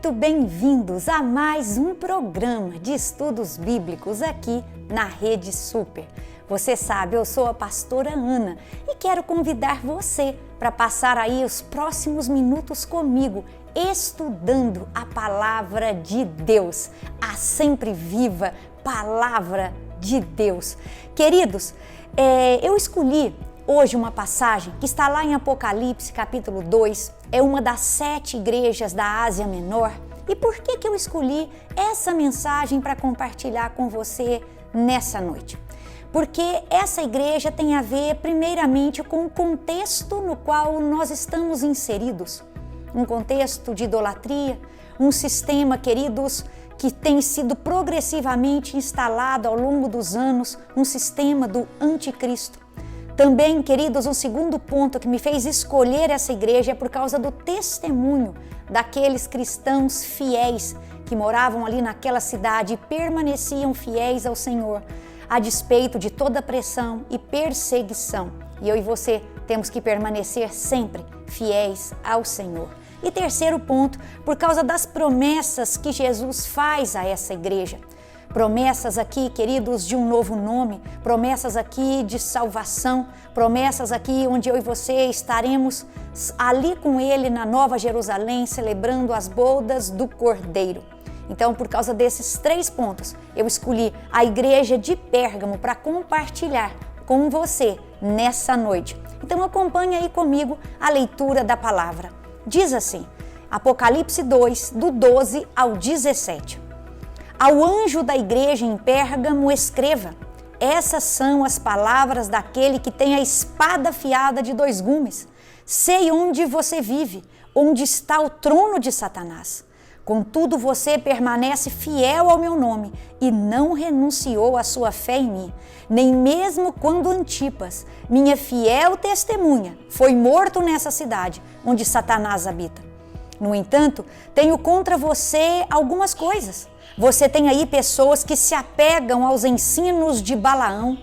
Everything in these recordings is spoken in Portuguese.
muito bem-vindos a mais um programa de estudos bíblicos aqui na Rede Super. Você sabe, eu sou a pastora Ana e quero convidar você para passar aí os próximos minutos comigo, estudando a Palavra de Deus, a sempre viva Palavra de Deus. Queridos, eu escolhi hoje uma passagem que está lá em Apocalipse, capítulo 2, é uma das 7 igrejas da Ásia Menor. E por que eu escolhi essa mensagem para compartilhar com você nessa noite? Porque essa igreja tem a ver primeiramente com o contexto no qual nós estamos inseridos. Um contexto de idolatria, um sistema, queridos, que tem sido progressivamente instalado ao longo dos anos, um sistema do anticristo. Também, queridos, um segundo ponto que me fez escolher essa igreja é por causa do testemunho daqueles cristãos fiéis que moravam ali naquela cidade e permaneciam fiéis ao Senhor, a despeito de toda pressão e perseguição. E eu e você temos que permanecer sempre fiéis ao Senhor. E terceiro ponto, por causa das promessas que Jesus faz a essa igreja. Promessas aqui, queridos, de um novo nome, promessas aqui de salvação, promessas aqui onde eu e você estaremos ali com Ele na Nova Jerusalém, celebrando as bodas do Cordeiro. Então, por causa desses 3 pontos, eu escolhi a igreja de Pérgamo para compartilhar com você nessa noite. Então, acompanhe aí comigo a leitura da palavra. Diz assim, Apocalipse 2, do 12 ao 17. Ao anjo da igreja em Pérgamo escreva, essas são as palavras daquele que tem a espada afiada de 2 gumes. Sei onde você vive, onde está o trono de Satanás. Contudo, você permanece fiel ao meu nome e não renunciou à sua fé em mim, nem mesmo quando Antipas, minha fiel testemunha, foi morto nessa cidade onde Satanás habita. No entanto, tenho contra você algumas coisas. Você tem aí pessoas que se apegam aos ensinos de Balaão,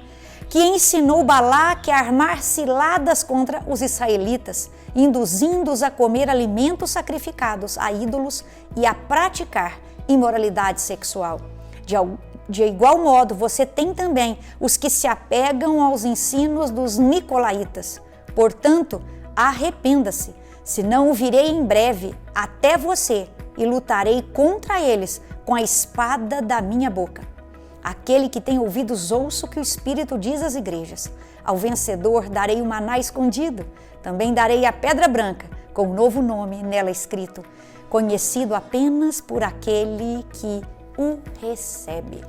que ensinou Balaque a armar ciladas contra os israelitas, induzindo-os a comer alimentos sacrificados a ídolos e a praticar imoralidade sexual. De igual modo, você tem também os que se apegam aos ensinos dos nicolaítas. Portanto, arrependa-se, senão virei em breve até você e lutarei contra eles com a espada da minha boca. Aquele que tem ouvidos ouça o que o Espírito diz às igrejas. Ao vencedor darei o maná escondido, também darei a pedra branca, com um novo nome nela escrito, conhecido apenas por aquele que o recebe.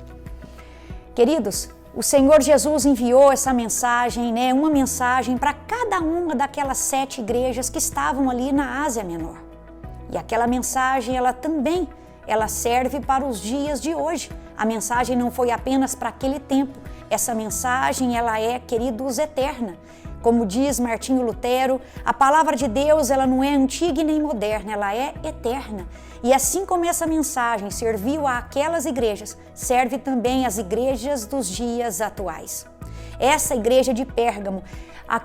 Queridos, o Senhor Jesus enviou essa mensagem, uma mensagem para cada uma daquelas 7 igrejas que estavam ali na Ásia Menor. E aquela mensagem, ela serve para os dias de hoje. A mensagem não foi apenas para aquele tempo. Essa mensagem, ela é, queridos, eterna. Como diz Martinho Lutero, a palavra de Deus, ela não é antiga e nem moderna, ela é eterna. E assim como essa mensagem serviu àquelas igrejas, serve também às igrejas dos dias atuais. Essa igreja de Pérgamo,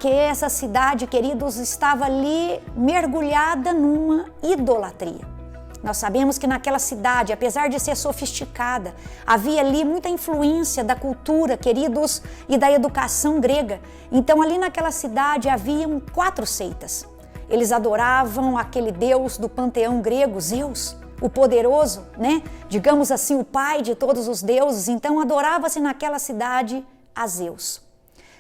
essa cidade, queridos, estava ali mergulhada numa idolatria. Nós sabemos que naquela cidade, apesar de ser sofisticada, havia ali muita influência da cultura, queridos, e da educação grega. Então ali naquela cidade haviam 4 seitas. Eles adoravam aquele deus do panteão grego, Zeus, o poderoso, digamos assim, o pai de todos os deuses. Então adorava-se naquela cidade a Zeus.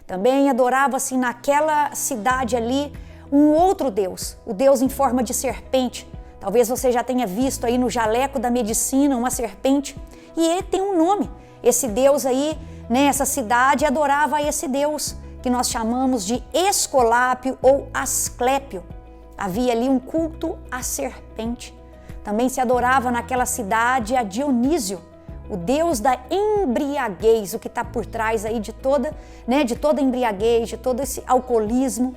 Também adorava-se naquela cidade ali um outro deus, o deus em forma de serpente. Talvez você já tenha visto aí no jaleco da medicina uma serpente. E ele tem um nome. Esse deus aí, essa cidade adorava esse deus, que nós chamamos de Esculápio ou Asclépio. Havia ali um culto à serpente. Também se adorava naquela cidade a Dionísio, o deus da embriaguez, o que está por trás aí de toda embriaguez, de todo esse alcoolismo.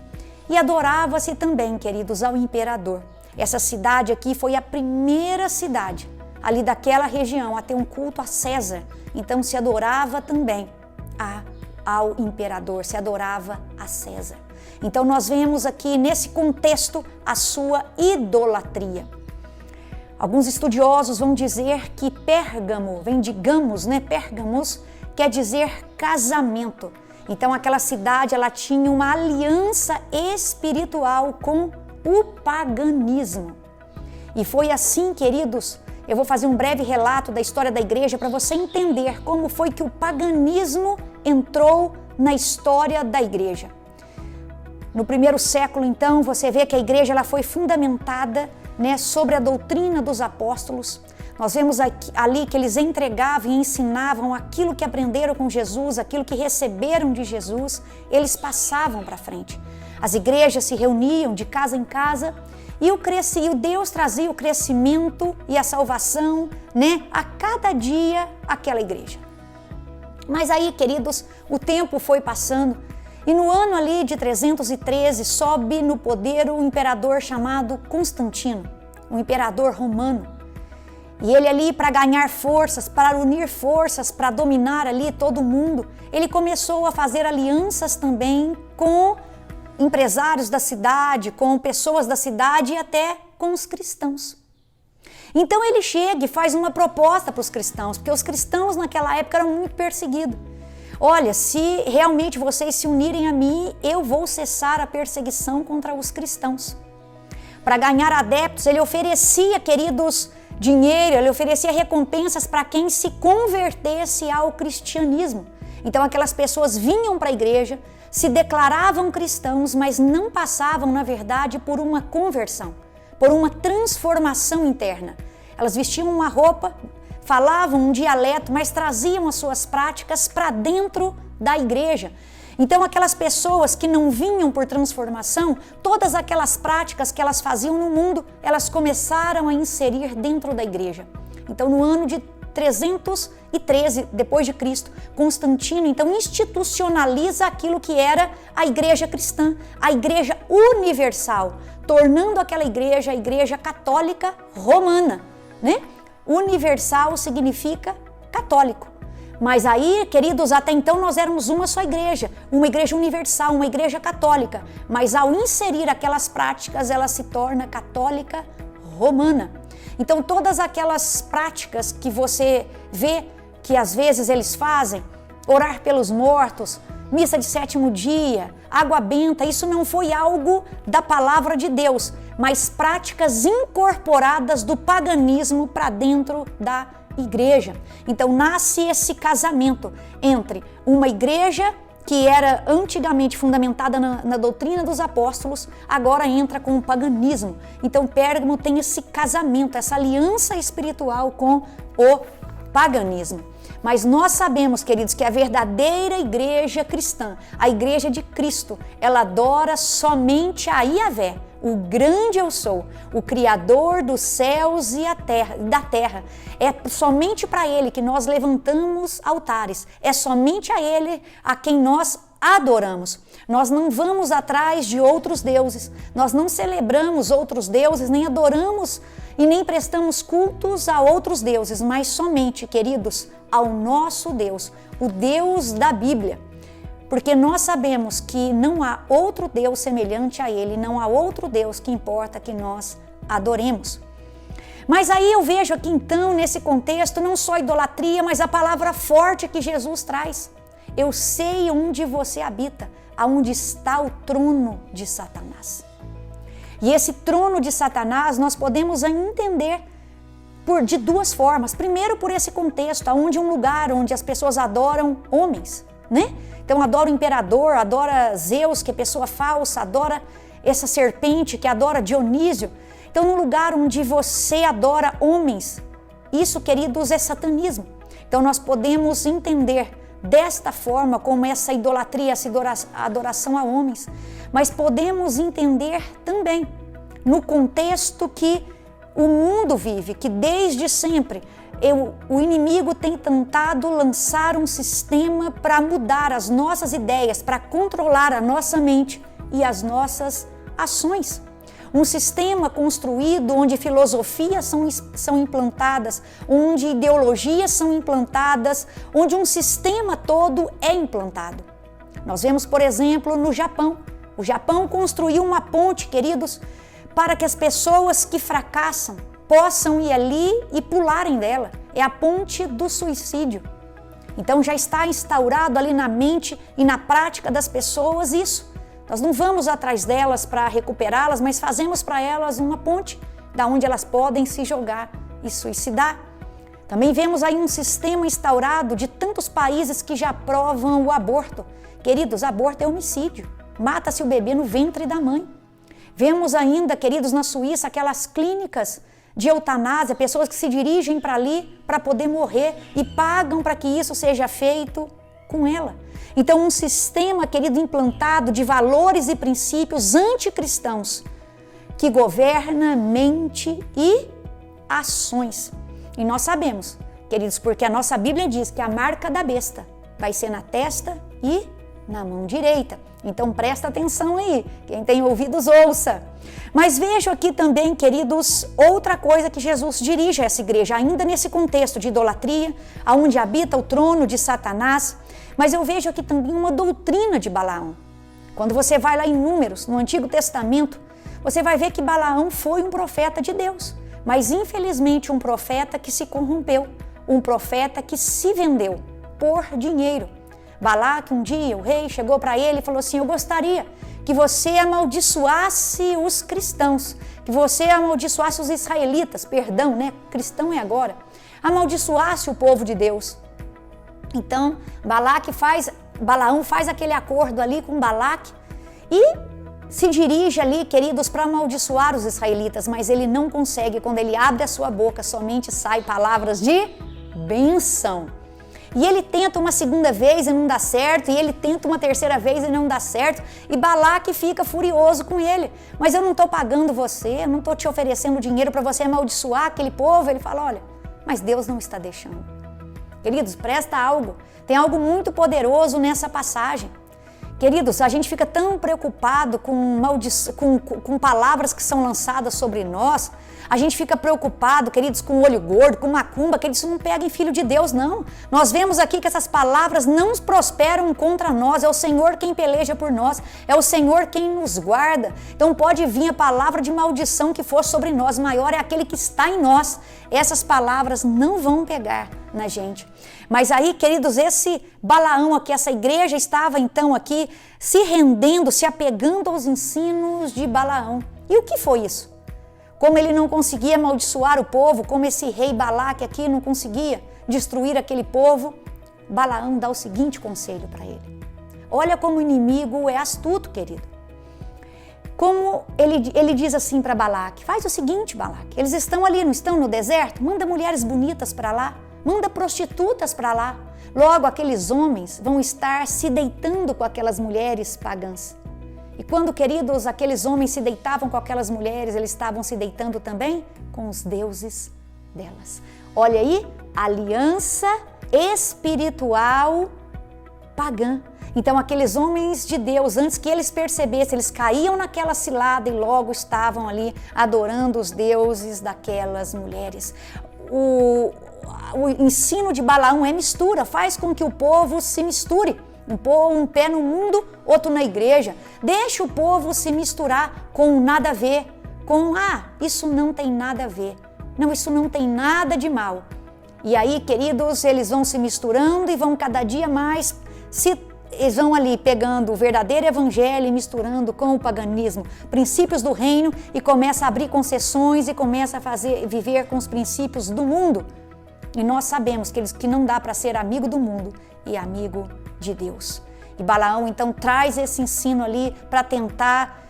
E adorava-se também, queridos, ao imperador. Essa cidade aqui foi a primeira cidade ali daquela região a ter um culto a César. Então se adorava também ao imperador, se adorava a César. Então nós vemos aqui nesse contexto a sua idolatria. Alguns estudiosos vão dizer que Pérgamo, vem de gamos, né? Pérgamos quer dizer casamento. Então aquela cidade, ela tinha uma aliança espiritual com o paganismo. E foi assim, queridos, eu vou fazer um breve relato da história da igreja para você entender como foi que o paganismo entrou na história da igreja. No primeiro século, então, você vê que a igreja ela foi fundamentada, né, sobre a doutrina dos apóstolos. Nós vemos ali que eles entregavam e ensinavam aquilo que aprenderam com Jesus, aquilo que receberam de Jesus, eles passavam para frente. As igrejas se reuniam de casa em casa e o Deus trazia o crescimento e a salvação, né, a cada dia àquela igreja. Mas aí, queridos, o tempo foi passando e no ano ali de 313 sobe no poder o imperador chamado Constantino, um imperador romano. E ele ali, para ganhar forças, para unir forças, para dominar ali todo mundo, ele começou a fazer alianças também com empresários da cidade, com pessoas da cidade e até com os cristãos. Então ele chega e faz uma proposta para os cristãos, porque os cristãos naquela época eram muito perseguidos. Olha, se realmente vocês se unirem a mim, eu vou cessar a perseguição contra os cristãos. Para ganhar adeptos, ele oferecia, queridos, dinheiro, ele oferecia recompensas para quem se convertesse ao cristianismo. Então aquelas pessoas vinham para a igreja, se declaravam cristãos, mas não passavam, na verdade, por uma conversão, por uma transformação interna. Elas vestiam uma roupa, falavam um dialeto, mas traziam as suas práticas para dentro da igreja. Então aquelas pessoas que não vinham por transformação, todas aquelas práticas que elas faziam no mundo, elas começaram a inserir dentro da igreja. Então no ano de 313 depois de Cristo, Constantino então institucionaliza aquilo que era a igreja cristã, a igreja universal, tornando aquela igreja a igreja católica romana, né? Universal significa católico. Mas aí, queridos, até então nós éramos uma só igreja, uma igreja universal, uma igreja católica. Mas ao inserir aquelas práticas, ela se torna católica romana. Então todas aquelas práticas que você vê que às vezes eles fazem, orar pelos mortos, missa de sétimo dia, água benta, isso não foi algo da palavra de Deus, mas práticas incorporadas do paganismo para dentro da igreja. Então nasce esse casamento entre uma igreja que era antigamente fundamentada na doutrina dos apóstolos, agora entra com o paganismo. Então Pérgamo tem esse casamento, essa aliança espiritual com o paganismo. Mas nós sabemos, queridos, que a verdadeira igreja cristã, a igreja de Cristo, ela adora somente a Yahvé, o grande eu sou, o Criador dos céus e da terra. É somente para Ele que nós levantamos altares, é somente a Ele a quem nós adoramos. Nós não vamos atrás de outros deuses, nós não celebramos outros deuses, nem adoramos e nem prestamos cultos a outros deuses, mas somente, queridos, ao nosso Deus, o Deus da Bíblia. Porque nós sabemos que não há outro Deus semelhante a Ele, não há outro Deus que importa que nós adoremos. Mas aí eu vejo aqui então, nesse contexto, não só idolatria, mas a palavra forte que Jesus traz. Eu sei onde você habita, aonde está o trono de Satanás. E esse trono de Satanás nós podemos entender de duas formas. Primeiro, por esse contexto, onde um lugar onde as pessoas adoram homens, né? Então adora o imperador, adora Zeus, que é pessoa falsa, adora essa serpente, que adora Dionísio. Então num lugar onde você adora homens, isso, queridos, é satanismo. Então nós podemos entender desta forma como essa idolatria, essa adoração a homens, mas podemos entender também no contexto que o mundo vive, que desde sempre o inimigo tem tentado lançar um sistema para mudar as nossas ideias, para controlar a nossa mente e as nossas ações. Um sistema construído onde filosofias são implantadas, onde ideologias são implantadas, onde um sistema todo é implantado. Nós vemos, por exemplo, no Japão. O Japão construiu uma ponte, queridos, para que as pessoas que fracassam possam ir ali e pularem dela. É a ponte do suicídio. Então já está instaurado ali na mente e na prática das pessoas isso. Nós não vamos atrás delas para recuperá-las, mas fazemos para elas uma ponte da onde elas podem se jogar e suicidar. Também vemos aí um sistema instaurado de tantos países que já aprovam o aborto. Queridos, aborto é homicídio. Mata-se o bebê no ventre da mãe. Vemos ainda, queridos, na Suíça, aquelas clínicas de eutanásia, pessoas que se dirigem para ali para poder morrer e pagam para que isso seja feito com ela. Então, um sistema, querido, implantado de valores e princípios anticristãos que governa mente e ações. E nós sabemos, queridos, porque a nossa Bíblia diz que a marca da besta vai ser na testa e na mão direita. Então presta atenção aí, quem tem ouvidos ouça. Mas vejo aqui também, queridos, outra coisa que Jesus dirige a essa igreja, ainda nesse contexto de idolatria, aonde habita o trono de Satanás, mas eu vejo aqui também uma doutrina de Balaão. Quando você vai lá em Números, no Antigo Testamento, você vai ver que Balaão foi um profeta de Deus, mas infelizmente um profeta que se corrompeu, um profeta que se vendeu por dinheiro. Balaque, um dia, o rei chegou para ele e falou assim: eu gostaria que você amaldiçoasse os cristãos, que você amaldiçoasse os israelitas, perdão, né? Cristão é agora. Amaldiçoasse o povo de Deus. Então, Balaão faz aquele acordo ali com Balaque e se dirige ali, queridos, para amaldiçoar os israelitas, mas ele não consegue. Quando ele abre a sua boca, somente saem palavras de bênção. E ele tenta uma segunda vez e não dá certo, e ele tenta uma terceira vez e não dá certo, e Balaque fica furioso com ele. Mas eu não estou pagando você, eu não estou te oferecendo dinheiro para você amaldiçoar aquele povo. Ele fala: olha, mas Deus não está deixando. Queridos, presta algo, tem algo muito poderoso nessa passagem. Queridos, a gente fica tão preocupado com palavras que são lançadas sobre nós, a gente fica preocupado, queridos, com olho gordo, com macumba, que isso não pega em filho de Deus, não. Nós vemos aqui que essas palavras não prosperam contra nós, é o Senhor quem peleja por nós, é o Senhor quem nos guarda. Então pode vir a palavra de maldição que for sobre nós, maior é aquele que está em nós. Essas palavras não vão pegar na gente. Mas aí, queridos, esse Balaão aqui, essa igreja estava então aqui se rendendo, se apegando aos ensinos de Balaão. E o que foi isso? Como ele não conseguia amaldiçoar o povo, como esse rei Balaque aqui não conseguia destruir aquele povo, Balaão dá o seguinte conselho para ele. Olha como o inimigo é astuto, querido. Como ele diz assim para Balaque: faz o seguinte, Balaque, eles estão ali, não estão no deserto? Manda mulheres bonitas para lá. Manda prostitutas para lá. Logo, aqueles homens vão estar se deitando com aquelas mulheres pagãs. E quando, queridos, aqueles homens se deitavam com aquelas mulheres, eles estavam se deitando também com os deuses delas. Olha aí, aliança espiritual pagã. Então, aqueles homens de Deus, antes que eles percebessem, eles caíam naquela cilada e logo estavam ali adorando os deuses daquelas mulheres. O ensino de Balaão é mistura, faz com que o povo se misture. Um pé no mundo, outro na igreja. Deixa o povo se misturar com nada a ver, com isso não tem nada a ver. Não, isso não tem nada de mal. E aí, queridos, eles vão se misturando e vão cada dia mais eles vão ali pegando o verdadeiro evangelho e misturando com o paganismo, princípios do reino, e começa a abrir concessões e começa a viver com os princípios do mundo. E nós sabemos que não dá para ser amigo do mundo e amigo de Deus. E Balaão então traz esse ensino ali para tentar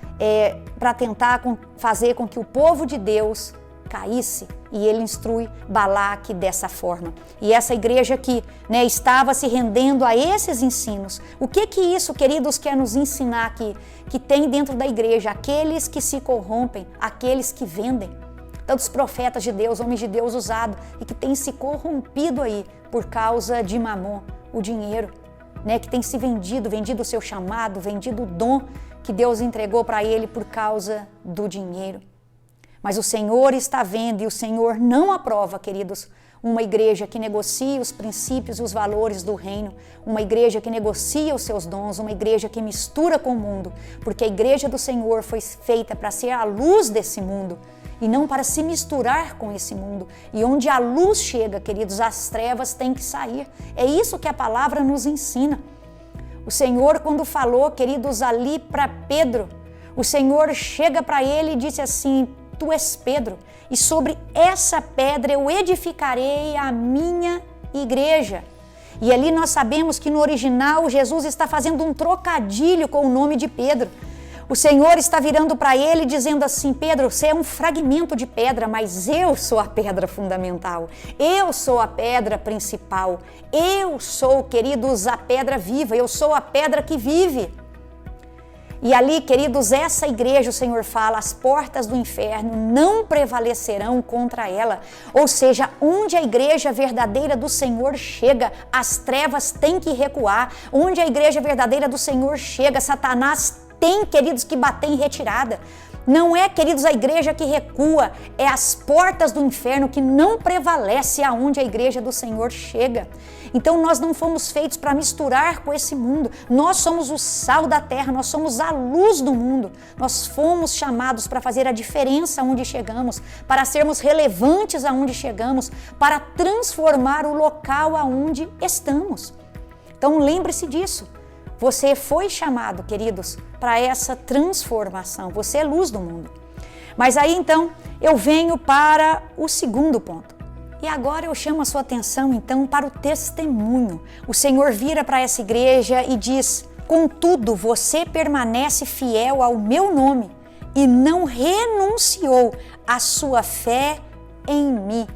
fazer com que o povo de Deus caísse, e ele instrui Balaque dessa forma. E essa igreja aqui, estava se rendendo a esses ensinos. O que isso, queridos, quer nos ensinar aqui? Que tem dentro da igreja aqueles que se corrompem, aqueles que vendem. Tantos profetas de Deus, homens de Deus usados, e que têm se corrompido aí por causa de mamon, o dinheiro, que tem se vendido o seu chamado, vendido o dom que Deus entregou para ele por causa do dinheiro. Mas o Senhor está vendo, e o Senhor não aprova, queridos, uma igreja que negocia os princípios e os valores do reino, uma igreja que negocia os seus dons, uma igreja que mistura com o mundo, porque a igreja do Senhor foi feita para ser a luz desse mundo e não para se misturar com esse mundo. E onde a luz chega, queridos, as trevas têm que sair. É isso que a palavra nos ensina. O Senhor, quando falou, queridos, ali para Pedro, o Senhor chega para ele e disse assim: tu és Pedro, e sobre essa pedra eu edificarei a minha igreja. E ali nós sabemos que no original Jesus está fazendo um trocadilho com o nome de Pedro. O Senhor está virando para ele dizendo assim: Pedro, você é um fragmento de pedra, mas eu sou a pedra fundamental. Eu sou a pedra principal. Eu sou, queridos, a pedra viva. Eu sou a pedra que vive. E ali, queridos, essa igreja, o Senhor fala, as portas do inferno não prevalecerão contra ela. Ou seja, onde a igreja verdadeira do Senhor chega, as trevas têm que recuar. Onde a igreja verdadeira do Senhor chega, Satanás tem, queridos, que bater em retirada. Não é, queridos, a igreja que recua, é as portas do inferno que não prevalece aonde a igreja do Senhor chega. Então nós não fomos feitos para misturar com esse mundo. Nós somos o sal da terra, nós somos a luz do mundo. Nós fomos chamados para fazer a diferença onde chegamos, para sermos relevantes aonde chegamos, para transformar o local aonde estamos. Então lembre-se disso. Você foi chamado, queridos, para essa transformação. Você é luz do mundo. Mas aí então eu venho para o segundo ponto. E agora eu chamo a sua atenção então para o testemunho. O Senhor vira para essa igreja e diz: contudo, você permanece fiel ao meu nome e não renunciou à sua fé em mim.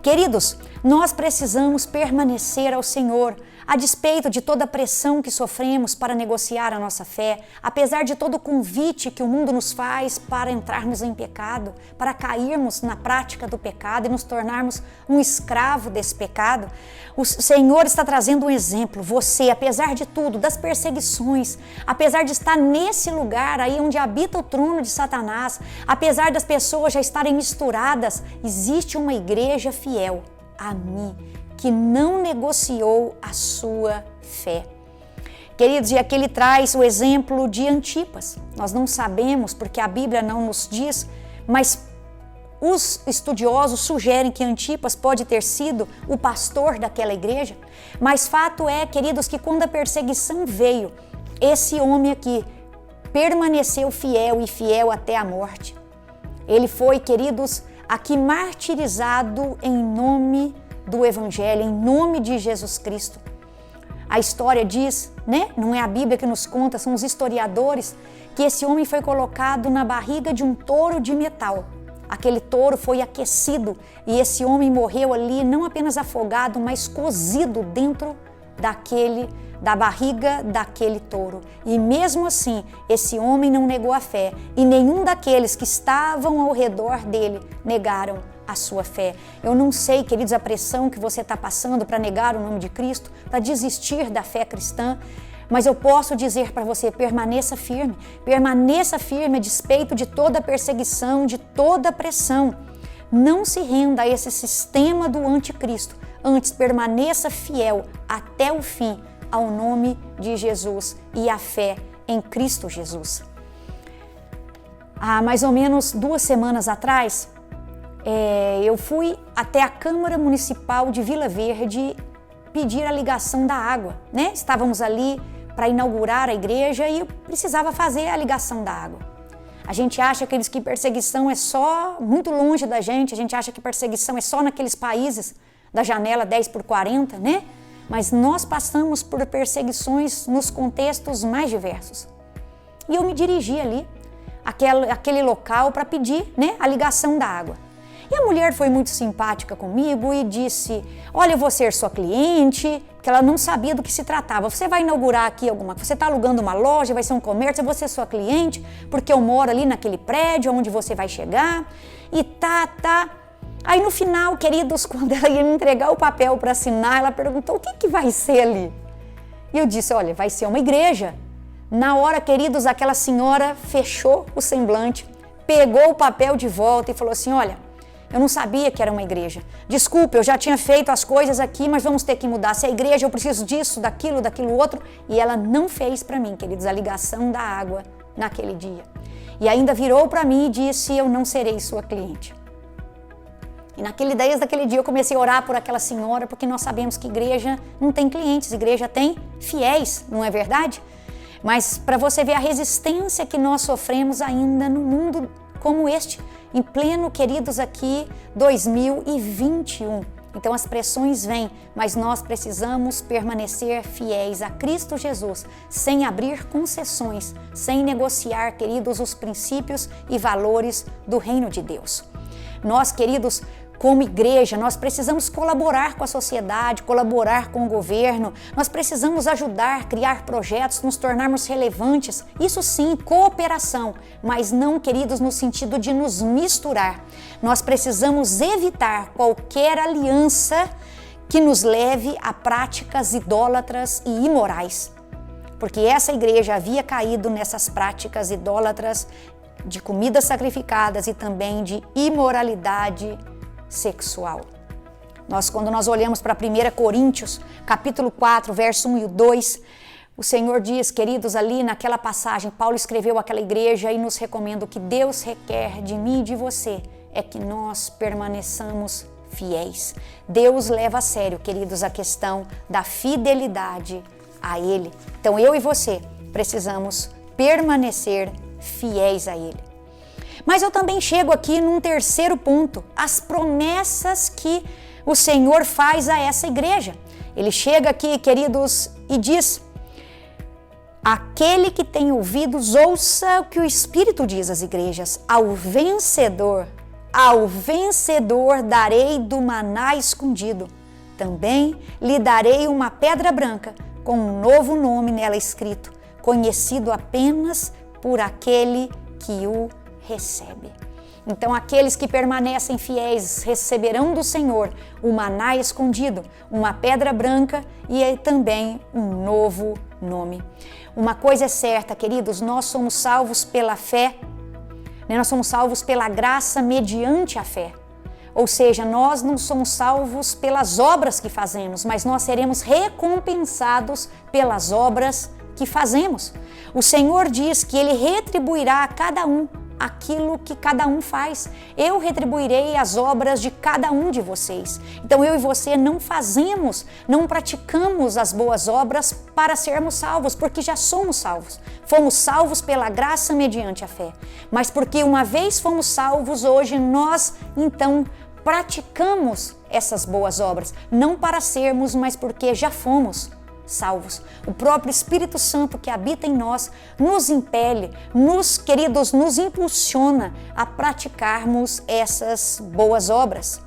Queridos, nós precisamos permanecer ao Senhor, a despeito de toda a pressão que sofremos para negociar a nossa fé, apesar de todo o convite que o mundo nos faz para entrarmos em pecado, para cairmos na prática do pecado e nos tornarmos um escravo desse pecado, o Senhor está trazendo um exemplo. Você, apesar de tudo, das perseguições, apesar de estar nesse lugar aí onde habita o trono de Satanás, apesar das pessoas já estarem misturadas, existe uma igreja fiel a mim, que não negociou a sua fé. Queridos, e aqui ele traz o exemplo de Antipas. Nós não sabemos, porque a Bíblia não nos diz, mas os estudiosos sugerem que Antipas pode ter sido o pastor daquela igreja. Mas fato é, queridos, que quando a perseguição veio, esse homem aqui permaneceu fiel e fiel até a morte. Ele foi, queridos, aqui martirizado em nome do Evangelho, em nome de Jesus Cristo. A história diz, né? Não é a Bíblia que nos conta, são os historiadores, que esse homem foi colocado na barriga de um touro de metal. Aquele touro foi aquecido e esse homem morreu ali, não apenas afogado, mas cozido dentro da barriga daquele touro. E mesmo assim, esse homem não negou a fé e nenhum daqueles que estavam ao redor dele negaram a sua fé. Eu não sei, queridos, a pressão que você está passando para negar o nome de Cristo, para desistir da fé cristã, mas eu posso dizer para você: permaneça firme a despeito de toda perseguição, de toda pressão. Não se renda a esse sistema do anticristo, antes permaneça fiel até o fim ao nome de Jesus e à fé em Cristo Jesus. Há mais ou menos 2 semanas atrás, eu fui até a Câmara Municipal de Vila Verde pedir a ligação da água, né? Estávamos ali para inaugurar a igreja e eu precisava fazer a ligação da água. A gente acha que perseguição é só muito longe da gente, a gente acha que perseguição é só naqueles países da janela 10x40, né? Mas nós passamos por perseguições nos contextos mais diversos. E eu me dirigi ali, aquele local, para pedir, né, a ligação da água. E a mulher foi muito simpática comigo e disse: olha, eu vou ser sua cliente, porque ela não sabia do que se tratava. Você vai inaugurar aqui alguma coisa, você está alugando uma loja, vai ser um comércio, eu vou ser sua cliente, porque eu moro ali naquele prédio onde você vai chegar, e tá. Aí no final, queridos, quando ela ia me entregar o papel para assinar, ela perguntou: o que vai ser ali? E eu disse: olha, vai ser uma igreja. Na hora, queridos, aquela senhora fechou o semblante, pegou o papel de volta e falou assim: olha, eu não sabia que era uma igreja. Desculpa, eu já tinha feito as coisas aqui, mas vamos ter que mudar. Se é igreja, eu preciso disso, daquilo outro. E ela não fez para mim, queridos, a ligação da água naquele dia. E ainda virou para mim e disse, eu não serei sua cliente. E desde aquele dia eu comecei a orar por aquela senhora, porque nós sabemos que igreja não tem clientes, igreja tem fiéis, não é verdade? Mas para você ver a resistência que nós sofremos ainda no mundo como este, em pleno, queridos, aqui 2021. Então as pressões vêm, mas nós precisamos permanecer fiéis a Cristo Jesus, sem abrir concessões, sem negociar, queridos, os princípios e valores do reino de Deus. Nós, queridos, como igreja, nós precisamos colaborar com a sociedade, colaborar com o governo, nós precisamos ajudar, criar projetos, nos tornarmos relevantes, isso sim, cooperação, mas não, queridos, no sentido de nos misturar. Nós precisamos evitar qualquer aliança que nos leve a práticas idólatras e imorais, porque essa igreja havia caído nessas práticas idólatras de comidas sacrificadas e também de imoralidade sexual. Quando nós olhamos para 1 Coríntios, capítulo 4, verso 1 e 2, o Senhor diz, queridos, ali naquela passagem, Paulo escreveu àquela igreja e nos recomenda: o que Deus requer de mim e de você é que nós permaneçamos fiéis. Deus leva a sério, queridos, a questão da fidelidade a Ele. Então eu e você precisamos permanecer fiéis a Ele. Mas eu também chego aqui num terceiro ponto, as promessas que o Senhor faz a essa igreja. Ele chega aqui, queridos, e diz: aquele que tem ouvidos, ouça o que o Espírito diz às igrejas. Ao vencedor darei do maná escondido. Também lhe darei uma pedra branca com um novo nome nela escrito, conhecido apenas por aquele que o recebe. Então aqueles que permanecem fiéis receberão do Senhor o maná escondido, uma pedra branca e também um novo nome. Uma coisa é certa, queridos, nós somos salvos pela fé, nós somos salvos pela graça mediante a fé. Ou seja, nós não somos salvos pelas obras que fazemos, mas nós seremos recompensados pelas obras que fazemos. O Senhor diz que Ele retribuirá a cada um aquilo que cada um faz. Eu retribuirei as obras de cada um de vocês. Então eu e você não praticamos as boas obras para sermos salvos, porque já somos salvos. Fomos salvos pela graça mediante a fé. Mas porque uma vez fomos salvos, hoje nós então praticamos essas boas obras, não para sermos, mas porque já fomos salvos. O próprio Espírito Santo que habita em nós nos impele, nos impulsiona a praticarmos essas boas obras.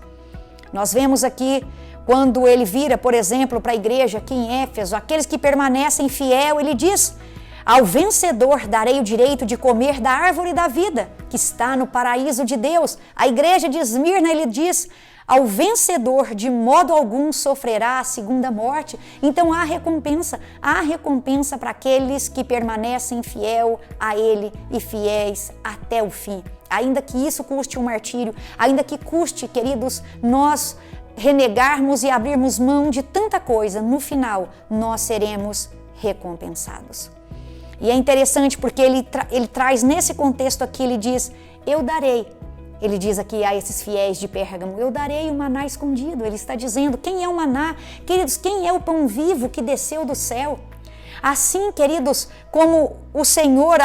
Nós vemos aqui quando ele vira, por exemplo, para a igreja aqui em Éfeso, aqueles que permanecem fiel, ele diz: ao vencedor darei o direito de comer da árvore da vida, que está no paraíso de Deus. A igreja de Esmirna, ele diz: ao vencedor de modo algum sofrerá a segunda morte. Então há recompensa para aqueles que permanecem fiel a Ele e fiéis até o fim. Ainda que isso custe um martírio, ainda que custe, queridos, nós renegarmos e abrirmos mão de tanta coisa, no final nós seremos recompensados. E é interessante porque ele traz nesse contexto aqui, ele diz: eu darei. Ele diz aqui a esses fiéis de Pérgamo: eu darei o maná escondido. Ele está dizendo quem é o maná. Queridos, quem é o pão vivo que desceu do céu? Assim, queridos, como o Senhor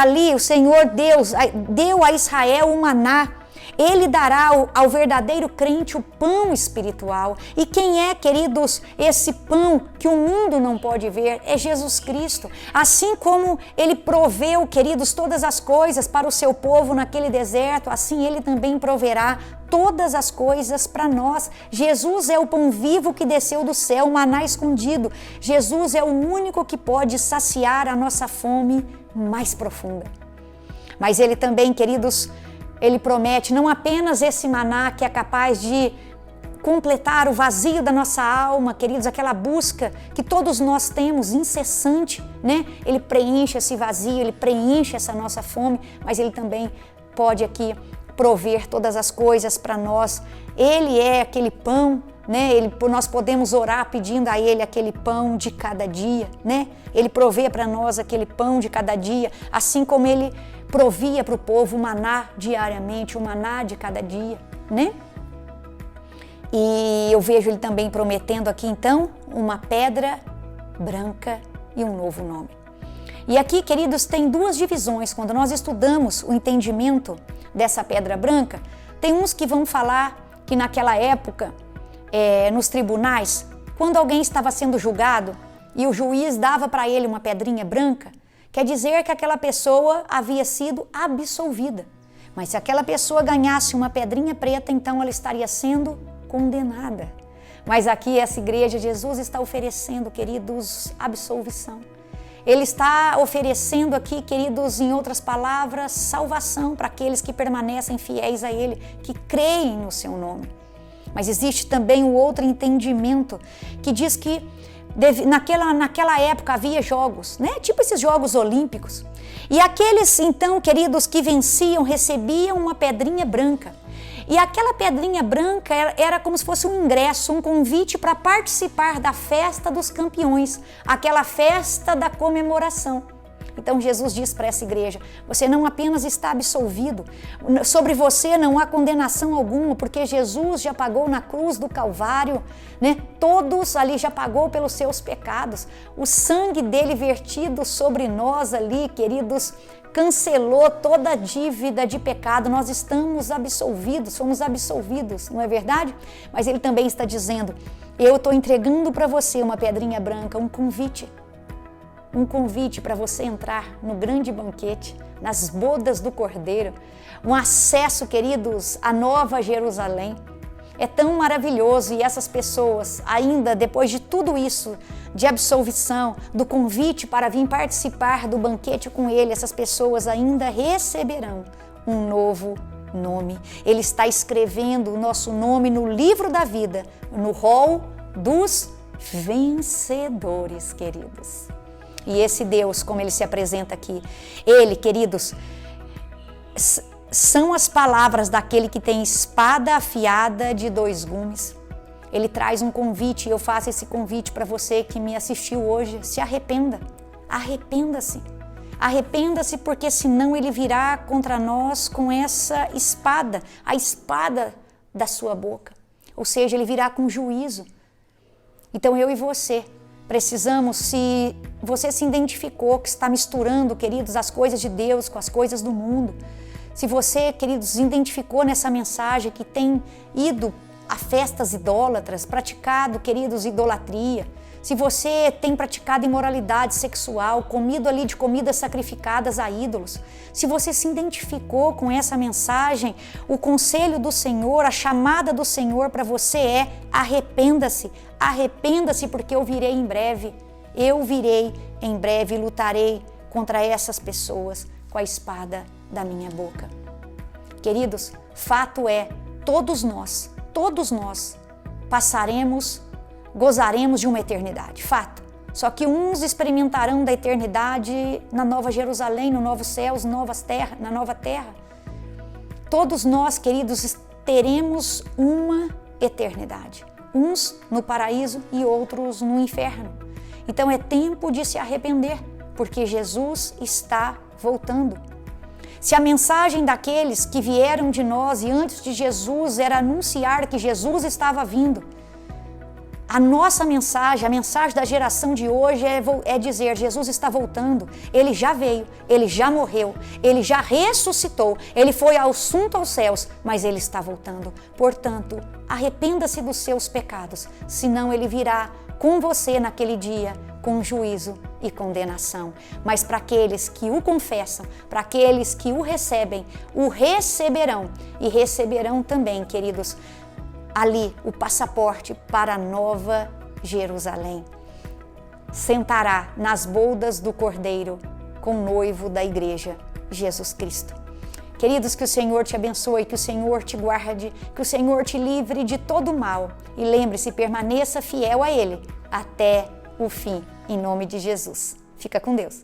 Deus deu a Israel o maná, Ele dará ao verdadeiro crente o pão espiritual. E quem é, queridos, esse pão que o mundo não pode ver? É Jesus Cristo. Assim como Ele proveu, queridos, todas as coisas para o seu povo naquele deserto, assim Ele também proverá todas as coisas para nós. Jesus é o pão vivo que desceu do céu, o maná escondido. Jesus é o único que pode saciar a nossa fome mais profunda. Mas Ele também, queridos, Ele promete não apenas esse maná que é capaz de completar o vazio da nossa alma, queridos, aquela busca que todos nós temos, incessante, né? Ele preenche esse vazio, Ele preenche essa nossa fome, mas Ele também pode aqui prover todas as coisas para nós. Ele é aquele pão, né? Nós podemos orar pedindo a Ele aquele pão de cada dia, né? Ele provê para nós aquele pão de cada dia, assim como Ele provia para o povo o maná diariamente, o maná de cada dia, né? E eu vejo Ele também prometendo aqui, então, uma pedra branca e um novo nome. E aqui, queridos, tem duas divisões. Quando nós estudamos o entendimento dessa pedra branca, tem uns que vão falar que naquela época, nos tribunais, quando alguém estava sendo julgado e o juiz dava para ele uma pedrinha branca, quer dizer que aquela pessoa havia sido absolvida. Mas se aquela pessoa ganhasse uma pedrinha preta, então ela estaria sendo condenada. Mas aqui essa igreja, Jesus está oferecendo, queridos, absolvição. Ele está oferecendo aqui, queridos, em outras palavras, salvação para aqueles que permanecem fiéis a Ele, que creem no seu nome. Mas existe também o outro entendimento que diz que naquela época havia jogos, né? Tipo esses Jogos Olímpicos. E aqueles, então, queridos, que venciam, recebiam uma pedrinha branca. E aquela pedrinha branca era como se fosse um ingresso, um convite para participar da festa dos campeões, aquela festa da comemoração. Então Jesus diz para essa igreja, você não apenas está absolvido, sobre você não há condenação alguma, porque Jesus já pagou na cruz do Calvário, né? Todos ali já pagou pelos seus pecados, o sangue dele vertido sobre nós ali, queridos, cancelou toda a dívida de pecado, nós estamos absolvidos, somos absolvidos, não é verdade? Mas ele também está dizendo, eu estou entregando para você uma pedrinha branca, um convite para você entrar no grande banquete, nas bodas do Cordeiro, um acesso, queridos, à Nova Jerusalém. É tão maravilhoso e essas pessoas, ainda depois de tudo isso, de absolvição, do convite para vir participar do banquete com Ele, essas pessoas ainda receberão um novo nome. Ele está escrevendo o nosso nome no livro da vida, no rol dos vencedores, queridos. E esse Deus, como Ele se apresenta aqui, Ele, queridos, são as palavras daquele que tem espada afiada de 2 gumes. Ele traz um convite, e eu faço esse convite para você que me assistiu hoje, se arrependa, arrependa-se. Arrependa-se porque senão Ele virá contra nós com essa espada, a espada da sua boca. Ou seja, Ele virá com juízo. Então eu e você precisamos, se você se identificou que está misturando, queridos, as coisas de Deus com as coisas do mundo, se você, queridos, se identificou nessa mensagem que tem ido a festas idólatras, praticado, queridos, idolatria, se você tem praticado imoralidade sexual, comido ali de comidas sacrificadas a ídolos, se você se identificou com essa mensagem, o conselho do Senhor, a chamada do Senhor para você é arrependa-se, arrependa-se porque eu virei em breve e lutarei contra essas pessoas com a espada da minha boca. Queridos, fato é, todos nós gozaremos de uma eternidade, fato. Só que uns experimentarão da eternidade na Nova Jerusalém, no novo céus, na nova terra. Todos nós, queridos, teremos uma eternidade. Uns no paraíso e outros no inferno. Então é tempo de se arrepender, porque Jesus está voltando. Se a mensagem daqueles que vieram de nós e antes de Jesus era anunciar que Jesus estava vindo, a nossa mensagem, a mensagem da geração de hoje é dizer, Jesus está voltando, Ele já veio, Ele já morreu, Ele já ressuscitou, Ele foi assunto aos céus, mas Ele está voltando. Portanto, arrependa-se dos seus pecados, senão Ele virá com você naquele dia com juízo e condenação. Mas para aqueles que o confessam, para aqueles que o recebem, o receberão e receberão também, queridos, ali o passaporte para a Nova Jerusalém. Sentará nas bodas do Cordeiro com o noivo da igreja, Jesus Cristo. Queridos, que o Senhor te abençoe, que o Senhor te guarde, que o Senhor te livre de todo mal. E lembre-se, permaneça fiel a Ele até o fim, em nome de Jesus. Fica com Deus.